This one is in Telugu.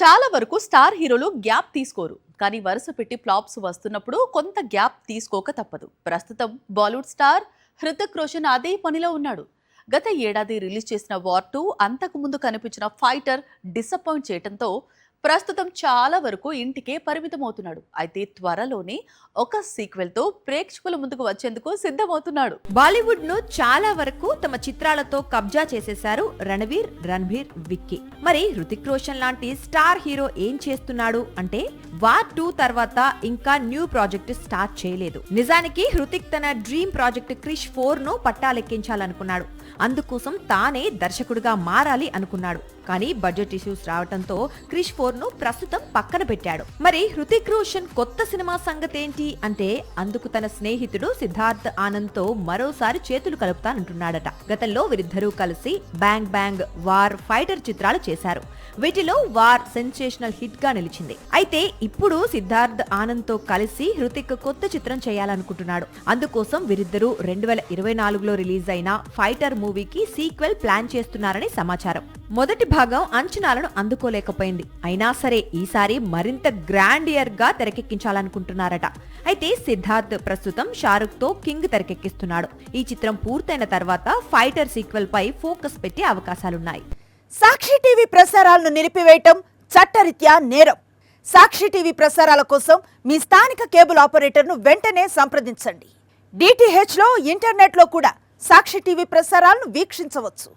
చాలా వరకు స్టార్ హీరోలు గ్యాప్ తీసుకోరు. కానీ వరుస పెట్టి ఫ్లాప్స్ వస్తున్నప్పుడు కొంత గ్యాప్ తీసుకోక తప్పదు. ప్రస్తుతం బాలీవుడ్ స్టార్ హృతిక్ రోషన్ అదే పనిలో ఉన్నాడు. గత ఏడాది రిలీజ్ చేసిన వార్ 2 అంతకు ముందు కనిపించిన ఫైటర్ డిసప్పాయింట్ చేయడంతో ప్రస్తుతం చాలా వరకు ఇంటికే పరిమితమవుతున్నాడు. అయితే త్వరలోనే ఒక సీక్వెల్ తో ప్రేక్షకుల ముందుకు వచ్చేందుకు సిద్ధమవుతున్నాడు. బాలీవుడ్ ను చాలా వరకు తమ చిత్రాలతో కబ్జా చేసేశారు రణబీర్, విక్కీ. మరి హృతిక్ రోషన్ లాంటి స్టార్ హీరో ఏం చేస్తున్నాడు అంటే వార్ 2 తర్వాత ఇంకా న్యూ ప్రాజెక్ట్ స్టార్ట్ చేయలేదు. నిజానికి హృతిక్ తన డ్రీమ్ ప్రాజెక్ట్ క్రిష్ 4 ను పట్టాలెక్కించాలనుకున్నాడు. అందుకోసం తానే దర్శకుడిగా మారాలి అనుకున్నాడు. కానీ బడ్జెట్ ఇష్యూస్ రావడంతో క్రిష్ 4 ను ప్రస్తుతం పక్కన పెట్టాడు. మరి హృతిక్ రోషన్ కొత్త సినిమా సంగతేంటి అంటే అందుకు తన స్నేహితుడు సిద్ధార్థ్ ఆనంద్ తో మరోసారి చేతులు కలుపుతానంటున్నాడట. గతంలో వీరిద్దరూ కలిసి బ్యాంగ్ బ్యాంగ్, వార్, ఫైటర్ చిత్రాలు చేశారు. వీటిలో వార్ సెన్సేషనల్ హిట్ గా నిలిచింది. అయితే ఇప్పుడు సిద్ధార్థ్ ఆనంద్ తో కలిసి హృతిక్ కొత్త చిత్రం చేయాలనుకుంటున్నాడు. అందుకోసం వీరిద్దరూ 2024లో రిలీజ్ అయిన ఫైటర్ మూవీకి సీక్వెల్ ప్లాన్ చేస్తున్నారని సమాచారం. మొదటి భాగం అంచనాలను అందుకోలేకపోయింది. అయినా సరే ఈసారి మరింత గ్రాండియర్ గా తెరకెక్కించాలనుకుంటున్నారట. అయితే సిద్ధార్థ్ ప్రస్తుతం షారుఖ్ తో కింగ్ తెరకెక్కిస్తున్నాడు. ఈ చిత్రం పూర్తయిన తర్వాత ఫైటర్ సీక్వెల్ పై ఫోకస్ పెట్టే అవకాశాలున్నాయి. సాక్షి టీవీ ప్రసారాలను నిలిపివేయటం చట్టరీత్యా నేరం. సాక్షి టీవీ ప్రసారాల కోసం మీ స్థానిక కేబుల్ ఆపరేటర్ను వెంటనే సంప్రదించండి. DTH లో ఇంటర్నెట్లో కూడా సాక్షి టీవీ ప్రసారాలను వీక్షించవచ్చు.